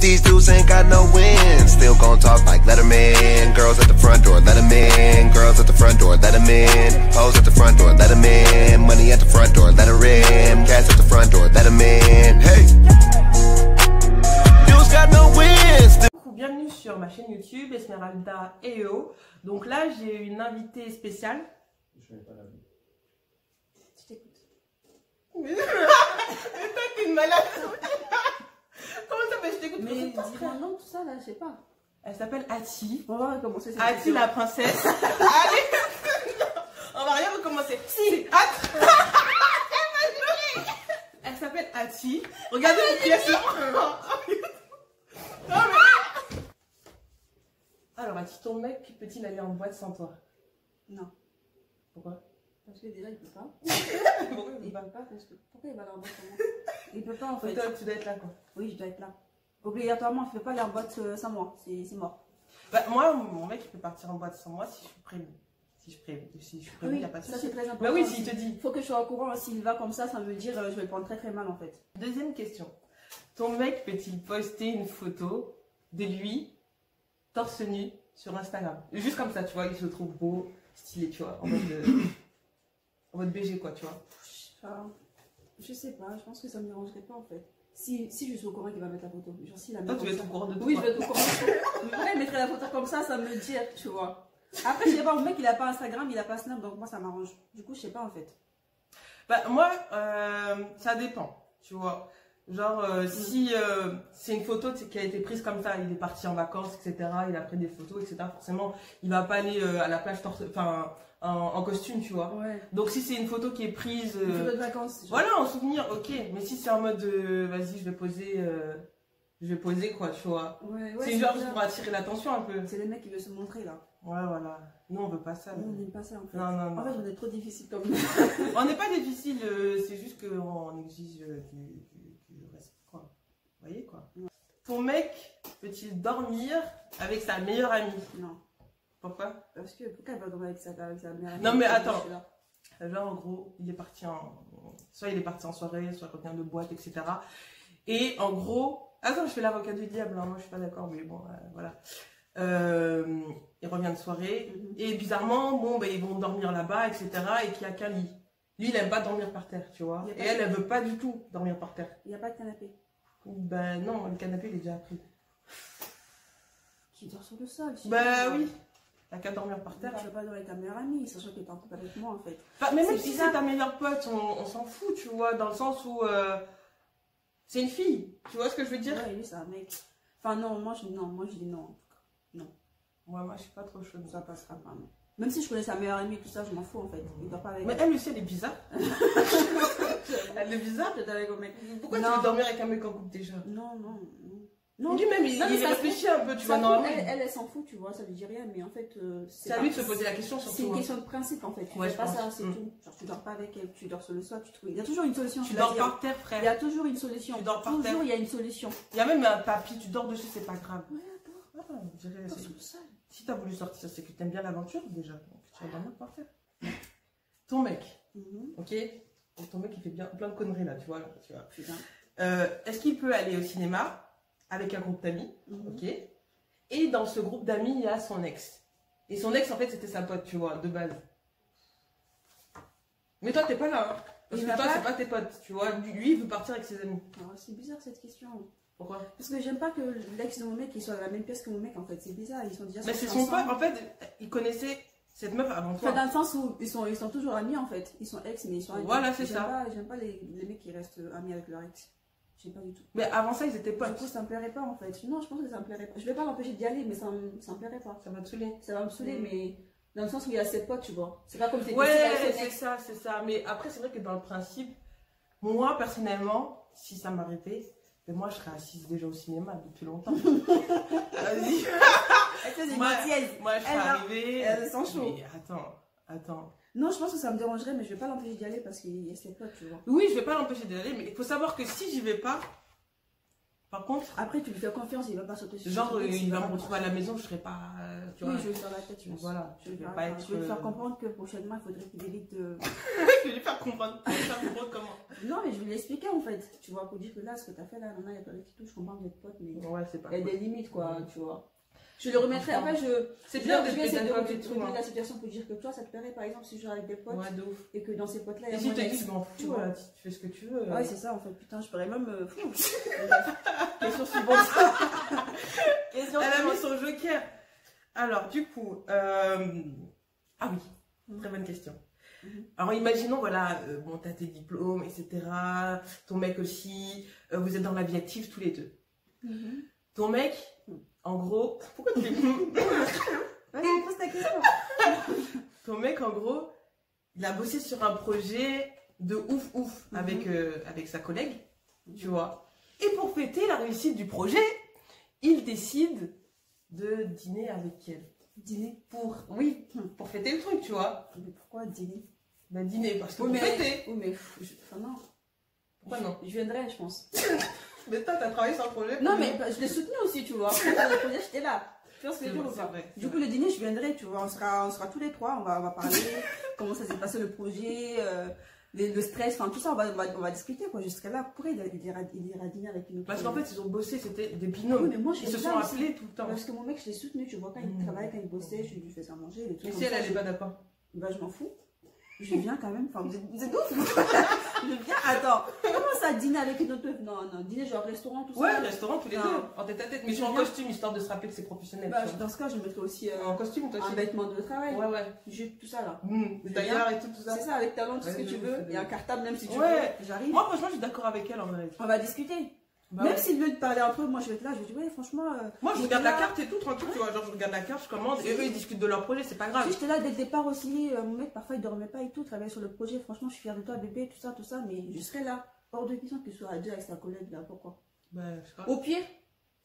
these dudes ain't got no win. Still gon' talk like Letterman. Girls at the front door, let 'em in. Girls at the front door, let 'em in. Hoes at the front door, let 'em in. Money at the front door, let her in. Cash at the front door, let 'em in. Hey, dudes got no win. Bienvenue sur ma chaîne YouTube Esmeralda EO. Donc là j'ai une invitée spéciale. Je n'ai pas la vie. Je t'écoute. Mais toi t'es une malade. Comment ça fait je t'écoute? Mais dis-moi non, tout ça là, je sais pas. Elle s'appelle Ati. On va recommencer cette Ati question. la princesse. Allez. On va rien recommencer. Si. Ati. Elle s'appelle Ati. Regardez mon pièce. Alors Ati, ton mec peut-il aller en boîte sans toi? Non. Pourquoi? Parce que déjà il peut pas. Pourquoi Il peut pas parce que. Pourquoi il va aller en boîte sans moi? Il peut pas en fait. Toi, tu dois être là quoi. Oui, je dois être là. Obligatoirement, je ne peux pas aller en boîte sans moi. C'est mort. Bah, moi, mon mec il peut partir en boîte sans moi si je suis prévenue. Si je suis prévenue, il n'y a pas de ça souci. c'est très important. Bah oui, s'il te dit. Il faut que je sois au courant. S'il va comme ça veut dire je vais le prendre très très mal en fait. Deuxième question. Ton mec peut-il poster une photo de lui torse nu sur Instagram? Juste comme ça, tu vois, il se trouve beau, stylé, tu vois, en mode BG quoi, tu vois. Enfin, je sais pas, je pense que ça me dérangerait pas en fait. Si je suis au courant qu'il va mettre la photo. Genre, si la Toi, tu veux être au courant de tout. Oui, je vais être au courant de tout. Mais il mettrait la photo comme ça me dit, tu vois. Après, je sais pas, mon mec il a pas Instagram, il a pas Snap, donc moi ça m'arrange. Du coup, je sais pas en fait. Bah, moi, ça dépend, tu vois. Genre, si c'est une photo qui a été prise comme ça, il est parti en vacances, etc., il a pris des photos, etc., forcément, il va pas aller à la plage en costume, tu vois. Ouais. Donc, si c'est une photo qui est prise... Une photo de vacances. Voilà, en souvenir, ok. Mais si c'est en mode, vas-y, je vais poser, quoi, tu vois. Ouais, c'est genre pour attirer l'attention un peu. C'est les mecs qui veulent se montrer, là. Ouais, voilà. Nous, on veut pas ça. Nous, on n'aime pas ça, en fait. Non. En fait, on est trop difficile comme on n'est pas difficile, c'est juste qu'on exige du respect, quoi. Vous voyez, quoi. Ouais. Ton mec peut-il dormir avec sa meilleure amie? Non. Pourquoi? Parce que pourquoi elle va dormir avec sa meilleure amie? Non, mais attends. Genre, en gros, soit il est parti en soirée, soit quelqu'un de boîte, etc. Et en gros... Attends, je fais l'avocat du diable, hein. Moi je suis pas d'accord, mais bon, voilà. Il revient de soirée, et bizarrement, bon, bah, ils vont dormir là-bas, etc. Et qu'il n'y a qu'un lit. Lui, il aime pas dormir par terre, tu vois. Et elle veut pas du tout dormir par terre. Il n'y a pas de canapé? Ben non, le canapé, il est déjà pris. Tu dors sur le sol. Bah oui. T'as qu'à dormir par terre. Tu ne veux pas dormir avec ta meilleure amie, sachant qu'elle est en couple avec moi, en fait. Mais même si c'est ta meilleure pote, on s'en fout, tu vois, dans le sens où... c'est une fille, tu vois ce que je veux dire? Ouais, lui c'est un mec. Enfin non, moi je dis non en tout cas. Non. Moi je suis pas trop chaude. Ça passera pas, non. Même si je connais sa meilleure amie et tout ça, je m'en fous en fait. Il dort pas avec mais elle aussi elle est bizarre. Elle est bizarre. Je dors avec un mec. Pourquoi tu veux dormir avec un mec en couple déjà? Non. Lui-même il réfléchit un peu, tu vois, normalement. Elle s'en fout, tu vois, ça lui dit rien, mais en fait. C'est à lui de se poser la question surtout. C'est une question de principe en fait. Tu fais pas ça, c'est tout. Genre tu dors pas avec elle, tu dors sur le sol, tu trouves. Il y a toujours une solution. Tu dors par terre, frère. Il y a toujours une solution. Tu dors par terre. Toujours il y a une solution. Il y a même un tapis, tu dors dessus, c'est pas grave. Ouais, attends. Sur le sol. Si t'as voulu sortir, c'est que t'aimes bien l'aventure déjà. Donc tu vas dormir par terre. Ton mec, ok? Ton mec il fait bien plein de conneries là, tu vois. Est-ce qu'il peut aller au cinéma avec un groupe d'amis, ok? Et dans ce groupe d'amis, il y a son ex. Et son ex, en fait, c'était sa pote, tu vois, de base. Mais toi, t'es pas là, hein? Parce que toi, c'est pas tes potes, tu vois. Lui, il veut partir avec ses amis. C'est bizarre cette question. Pourquoi? Parce que j'aime pas que l'ex de mon mec il soit dans la même pièce que mon mec, en fait. C'est bizarre, ils sont déjà. Mais c'est son pote, en fait, il connaissait cette meuf avant toi. Enfin, dans le sens où ils sont toujours amis, en fait. Ils sont ex, mais ils sont amis. Voilà, c'est ça. J'aime pas les mecs qui restent amis avec leur ex. J'aime pas du tout. Mais avant ça, ils étaient potes. Du coup, ça me plairait pas en fait. Non, je pense que ça me plairait pas. Je vais pas l'empêcher d'y aller, mais ça me plairait pas. Ça va te saouler. Ça va me saouler, mais dans le sens où il y a ses potes, tu vois. C'est pas comme tes ouais, c'est ça. Mais après, c'est vrai que dans le principe, moi, personnellement, si ça m'arrêtait, moi, je serais assise déjà au cinéma depuis longtemps. Vas-y. Moi, je serais arrivée. Elle sent chaud. Mais attends. Non, je pense que ça me dérangerait, mais je vais pas l'empêcher d'y aller parce qu'il y a ses potes, tu vois. Oui, je vais pas l'empêcher d'y aller, mais il faut savoir que si j'y vais pas, Par contre, Après, tu lui fais confiance, il va pas sauter sur genre, ton il va me retrouver à la maison, je serai pas. Tu vois, Oui, je vais sur la tête, je pense. voilà, Je vais vais faire- pas être. je vais lui faire comprendre que prochainement, il faudrait qu'il évite de. Je vais lui faire comprendre. Je vais lui faire comprendre comment. Non, mais je vais lui expliquer en fait. Tu vois, pour dire que là, ce que tu as fait là, non, il y a pas de tout, je comprends que vous êtes potes, mais Ouais, c'est pas. il y a des limites quoi, tu vois. Je le remettrai. Après, C'est bien je de vais essayer de pédagogue et retrouver tout, hein. la situation pour dire que toi, ça te plairait par exemple si je joue avec des potes Ouais, de ouf. et que dans ces potes-là, il y Et a si tu te moyen- dis, je m'en tu fous, vois. voilà, tu fais ce que tu veux. Ouais, c'est ça en fait. Putain, je pourrais même. Question suivante. Question Elle a mis suivante. son joker. Alors, du coup, ah oui, très bonne question. Alors, imaginons, voilà, bon, t'as tes diplômes, etc. Ton mec aussi, vous êtes dans la vie active tous les deux. Mhm. Ton mec, en gros, pourquoi tu fais Vas-y, pose ta question. Ton mec, en gros, il a bossé sur un projet de ouf avec sa collègue, tu vois. Et pour fêter la réussite du projet, il décide de dîner avec elle. Dîner. Oui, pour fêter le truc, tu vois. Mais pourquoi dîner? Bah, dîner, parce que Oui, pour mais. fêter. Oui, mais. Enfin, non. Pourquoi non? Je viendrai, je pense. Mais toi, t'as travaillé sur le projet. Non, mais je l'ai soutenu aussi, tu vois. Quand le projet, j'étais là. Tu vois ce que je veux dire ou C'est pas? vrai. Du coup, le dîner, je viendrai, tu vois. On sera tous les trois, on va parler, comment ça s'est passé le projet, le stress, enfin tout ça, on va discuter, quoi. Je serai là. Pourquoi il ira dîner avec une autre Parce qu'en collègue? fait, ils ont bossé, c'était des binômes. Oui, mais moi, je Ils se fais sont ça aussi. appelés tout le temps. Parce que mon mec, je l'ai soutenu, tu vois. Quand il travaillait, quand il bossait, je lui faisais à manger, les trucs Mais comme si elle, ça, elle est pas d'accord. bah, je m'en fous. Je viens quand même. Enfin, vous êtes ouf. Je viens. Attends. Comment ça, dîner avec une autre meuf? Non, non. Dîner genre restaurant, tout Ouais, ça. restaurant tous les Non. deux, en tête à tête. Mais je suis en viens. costume, histoire de se rappeler que c'est professionnel. Bah, tu vois. dans ce cas, je mettrais aussi En costume, toi un aussi. vêtement de travail. Ouais, ouais. Jupe, tout ça là. D'ailleurs, et tout ça. C'est ça, avec talent, tout ce Ouais, que tu de veux. ouf, de Et un ouf. cartable, même si tu Ouais. veux. J'arrive. Moi, franchement, je suis d'accord avec elle en vrai. On va discuter. Bah Même ouais. s'il veut te parler entre eux, moi je vais être là. Je vais dire, ouais, franchement. Moi, je j'étais regarde la là. carte et tout, tranquille, tu vois. Genre, je regarde la carte, je commande, et eux, ils discutent de leur projet, c'est pas grave. Si j'étais là dès le départ aussi, mon mec parfois il dormait pas et tout, travaillait sur le projet. Franchement, je suis fière de toi, bébé, tout ça, mais je serai là. Hors de question qu'il soit à deux avec sa collègue là, pourquoi? Bah, je sais pas. Au pire,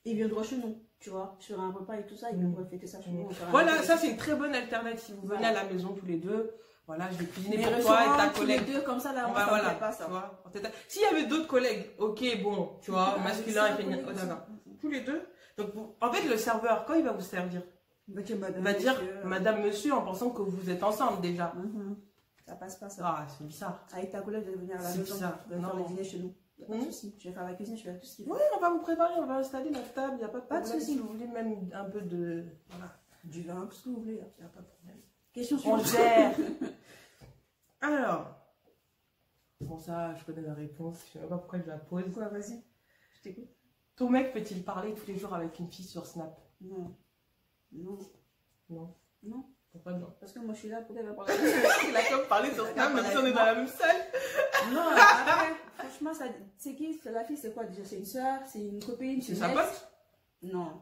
il viendra chez nous, tu vois. Je ferai un repas et tout ça, il viendra fêter ça chez nous. on fera un Voilà, repas. ça, c'est une très bonne alternative. Vous venez à Voilà. la maison tous les deux. Voilà, je vais cuisiner Mais pour toi et ta restaurant, tous les collègue. deux comme ça là, On on va, ça me voilà, plaît pas ça. tu vois. S'il y avait d'autres collègues, ok, bon, tu vois, Ah, masculin ça, et féminin. collègue, Oh, ça. d'accord. Tous les deux. Donc, en fait, le serveur, quand il va vous servir, Bah, tiens, madame, il va dire monsieur, madame, monsieur, en pensant que vous êtes ensemble déjà. Ça passe pas ça. Ah, c'est bizarre. Avec ta collègue, je vais venir à la C'est maison, bizarre. je vais faire Non. le dîner chez nous. Y a pas de Mhm. souci. Je vais faire la cuisine, je vais faire tout ce qu'il faut. Oui, on va vous préparer, on va installer notre table, il n'y a pas de Pas de problème. souci. Si vous voulez même un peu de. Voilà, Du vin, tout ce que vous voulez. il n'y a pas de problème. Question On suivante. gère. Alors. Bon, ça, je connais la réponse. Je ne sais même pas pourquoi je la pose. Quoi, vas-y. Je t'écoute. Ton mec peut-il parler tous les jours avec une fille sur Snap? Non. Non. Non. Non. Pourquoi non? Parce que moi, je suis là, pourquoi elle va parler? Il a comme parlé sur Snap, même si on est dans la même salle. Non, après, franchement, ça, c'est qui? La fille, c'est quoi déjà? C'est une soeur? C'est une copine? C'est une sa ex? pote? Non.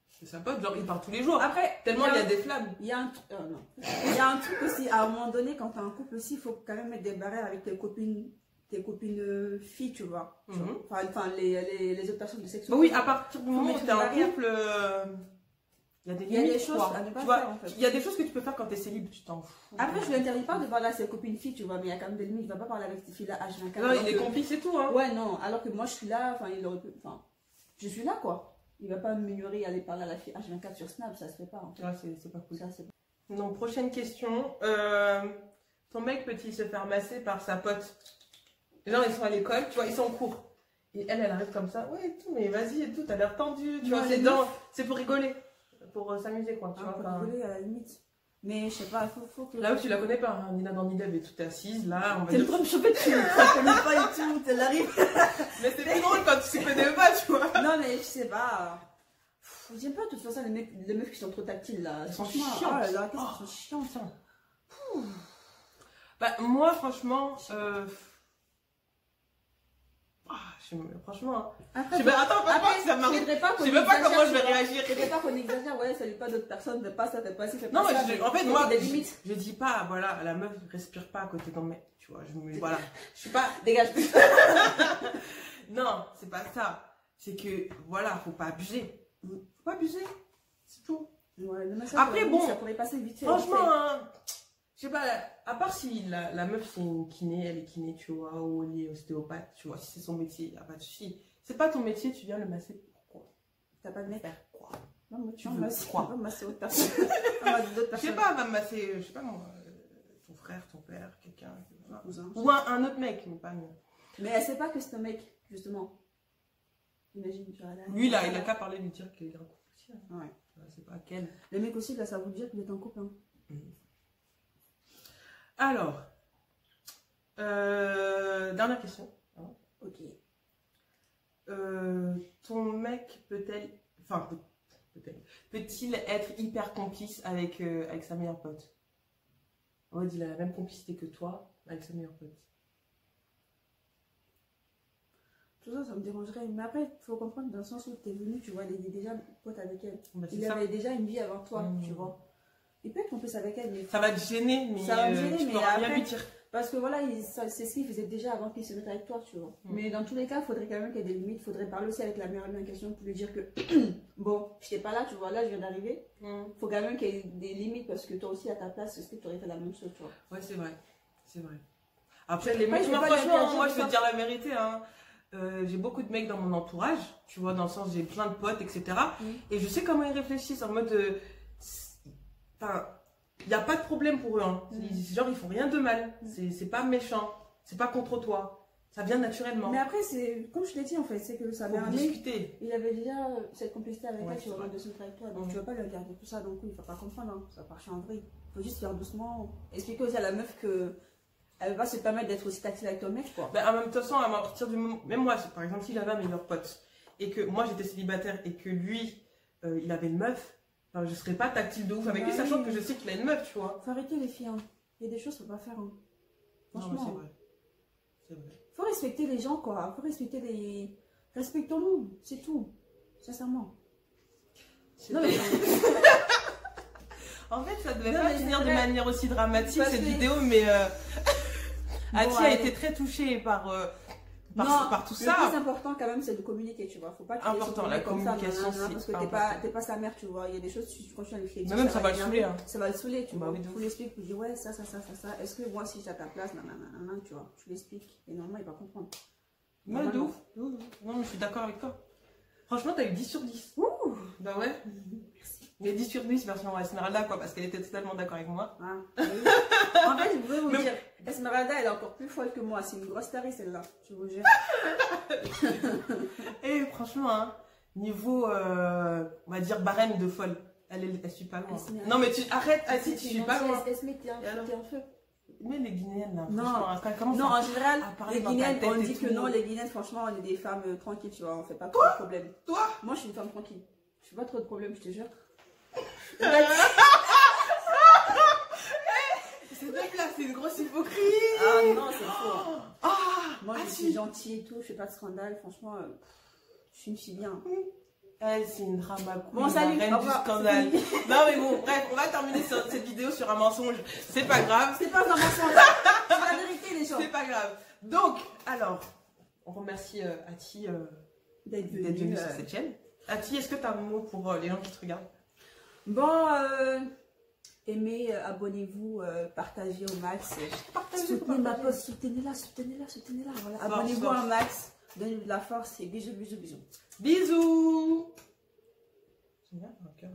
C'est sa pote, genre il parle tous les jours. Après, Tellement il y a des flammes. Il y a un truc, non. Il y a un truc aussi, à un moment donné, quand t'as un couple aussi, il faut quand même mettre des barrières avec tes copines filles, tu vois. Mhm. Enfin, les autres personnes de sexe. Bah oui, à partir du moment où mettre t'es en des barrières. couple, il y a des Il y a des limites, choses quoi. à ne pas Tu vois, faire, en fait. il y a des choses que tu peux faire quand t'es célib, tu t'en fous. Après, je lui interdis pas de parler à ses copines filles, tu vois, mais il y a quand même des limites. Il va pas parler avec ces filles-là H24. Non, alors il est que- complice et tout, hein. Ouais, non, alors que moi, je suis là, enfin, il aurait pu. Enfin, je suis là, quoi. Il va pas m'ignorer et aller parler à la fille H24 sur Snap, ça se fait pas. En fait. Ouais, c'est pas cool. Ça, c'est Donc, prochaine question. Ton mec peut-il se faire masser par sa pote? Genre, ils sont à l'école, tu vois, ils sont en cours. Et elle arrive comme ça. Ouais, et tout, mais vas-y et tout, t'as l'air tendu. Tu Non, vois, les c'est pour rigoler. Pour s'amuser, quoi. Tu vois, pour enfin, rigoler à la limite. Mais je sais pas, faut que. là où tu la connais pas, hein, Nina dans Nideb et tout, t'es assise, là, on va T'es le dire. train de choper dessus, tu la connais pas et tout, elle arrive. Mais c'est plus drôle quand tu ne connais pas, tu vois. Non, mais je sais pas. J'aime pas de toute façon les meufs qui sont trop tactiles là. Elles sont Franchement, chiantes. ah là là, qu'est-ce qu'elles sont chiantes. Bah, moi, franchement, franchement, hein. Après, Je sais pas, attends, après, ça m'arrive. faudrait pas Je qu'on sais même pas exagère, comment je vais tu vois. réagir. Faudrait pas qu'on exagère, ouais, salut pas d'autres personnes, fais pas ça, fais pas ci, fais pas Non, ça. mais en fait, il y a moi, des limites. je dis pas, voilà, la meuf respire pas à côté d'un mec, tu vois. Voilà. Je suis pas. Dégage. Non, c'est pas ça. C'est que, voilà, faut pas abuser. Faut pas abuser. C'est tout. Ouais, mais ça, Après, bon, ça pourrait passer vite fait. Franchement, hein, je sais pas, à part si la meuf c'est une kiné, elle est kiné, tu vois, ou elle est ostéopathe, tu vois, si c'est son métier, y a pas de souci. C'est pas ton métier, tu viens le masser. Pourquoi? T'as pas de mec? Faire quoi? Non, moi, Tu veux quoi? On va masser autre personne. On va masser d'autres Je sais personnes. pas, va me masser, je sais pas moi, ton frère, ton père, quelqu'un. Voilà. Cousin. Ou un autre mec, mais pas mieux. Mais elle sait pas que c'est un mec, justement. Imagine, tu vois, là. Lui, là, il a qu'à parler, lui dire qu'il est en couple aussi. Hein. Ouais. C'est pas quel. Le mec aussi, là, ça vous dire qu'il est en couple. Hein. Alors, dernière question. Hein. Ok. Ton mec peut-il être hyper complice avec sa meilleure pote? En mode, il a la même complicité que toi avec sa meilleure pote. Tout ça, ça me dérangerait. Mais après, il faut comprendre dans le sens où tu es venu, tu vois, il est déjà pote avec elle. Bah, Il avait déjà une vie avant toi, tu vois. Il peut être complice avec elle, mais... Ça va te gêner, mais Ça va me gêner, tu mais pourras rien après- lui dire. Parce que voilà, c'est ce qu'il faisait déjà avant qu'il se mette avec toi, tu vois. Mais dans tous les cas, il faudrait quand même qu'il y ait des limites. Il faudrait parler aussi avec la meilleure amie en question pour lui dire que, bon, je n'étais pas là, tu vois, là, je viens d'arriver. Il faut quand même qu'il y ait des limites parce que toi aussi, à ta place, est-ce que tu aurais fait la même chose, tu vois. Ouais, c'est vrai. C'est vrai. Après, Je- les moi, mecs, je vais non, pas franchement, lui moi, dire je vais ça. te dire la vérité. Hein. J'ai beaucoup de mecs dans mon entourage, tu vois, dans le sens, j'ai plein de potes, etc. Et je sais comment ils réfléchissent en mode. Enfin, il n'y a pas de problème pour eux. Hein. Genre, ils font rien de mal. C'est pas méchant. C'est pas contre toi. Ça vient naturellement. Mais après, c'est comme je l'ai dit en fait, c'est que ça Faut meilleure amie, discuter. il avait déjà cette complicité avec Ouais, elle, tu c'est vois, vrai. de se mettre avec toi. Donc tu vas pas lui regarder tout ça, donc il faut pas comprendre, hein. Ça part en vrille. Il faut juste faire doucement. Expliquer aussi à la meuf que elle va se permettre d'être aussi tactile avec ton mec, quoi. Ben, en même temps, à partir du moment. Même moi, par exemple, si j'avais un meilleur pote et que moi j'étais célibataire et que lui, il avait une meuf, enfin, je serais pas tactile de ouf avec lui, Ouais. sachant que je sais qu'il a une meuf, tu vois. Faut arrêter les filles, hein. Il y a des choses qu'il faut pas faire, hein. Non, mais Franchement. c'est vrai. C'est vrai. Faut respecter les gens, quoi. Faut respecter les. Respectons-nous, c'est tout. Sincèrement. Non, mais. En fait, ça devait Non, pas mais finir c'est de vrai. manière aussi dramatique Parce cette que- vidéo, mais Ati a allez. été très touchée par tout Le ça. plus important, quand même, c'est de communiquer, tu vois. Faut pas que Important, la communication, c'est parce que important. t'es pas sa mère, tu vois. Il y a des choses, tu continues à lui Mais même, ça va le saouler, hein. Ça va le saouler, tu Bah vois. oui, de Faut ouf. lui expliquer, tu dis, ouais, ça. Est-ce que moi, si j'ai à ta place, tu vois. Tu l'expliques. Et normalement, il va comprendre. Ouais, de ouf. Non, mais je suis d'accord avec toi. Franchement, t'as eu 10 sur 10. Ouh. Bah ouais. Mais 10 sur 10 version Esmeralda, quoi, parce qu'elle était totalement d'accord avec moi. Ah, oui. En fait, je voulais vous Mais- dire, Esmeralda, elle est encore plus folle que moi. C'est une grosse tarée, celle-là. Je vous jure. Et franchement, hein, niveau, on va dire, barème de folle, elle suit pas loin. Esmeralda. Non, mais tu arrêtes, Ati, tu suis pas loin. Esme, t'es Et alors en feu. Mais les Guinéennes, là, Non. franchement, hein, quand elles commencent Non, à- en général, à parler les dans ta Guinéennes, tête on et dit que tout. non, les Guinéennes, franchement, on est des femmes tranquilles, tu vois, on fait pas trop de problèmes. Toi Moi, je suis une femme tranquille. Je fais pas trop de problèmes, je te jure. Ce mec-là, c'est une grosse hypocrite. Ah non, c'est faux. Ah, Moi, je ah, suis si. gentille et tout, je fais pas de scandale, franchement, je suis une fille bien. Elle, c'est une drama queen, Bon, salut, la reine au du revoir, scandale. c'est fini. Non, mais bon, bref, on va terminer cette vidéo sur un mensonge. C'est pas grave. C'est pas un mensonge, c'est la vérité, les gens. C'est pas grave. Donc, alors, on remercie Ati D'être d'être venue sur cette chaîne. Ati, est-ce que tu as un mot pour les gens qui te regardent? Bon, aimez, abonnez-vous, partagez au max. Soutenez ma poste, soutenez-la. Voilà. Force, Abonnez-vous force. un max, donnez-nous de la force et bisous. Bisous. C'est bien, un cœur.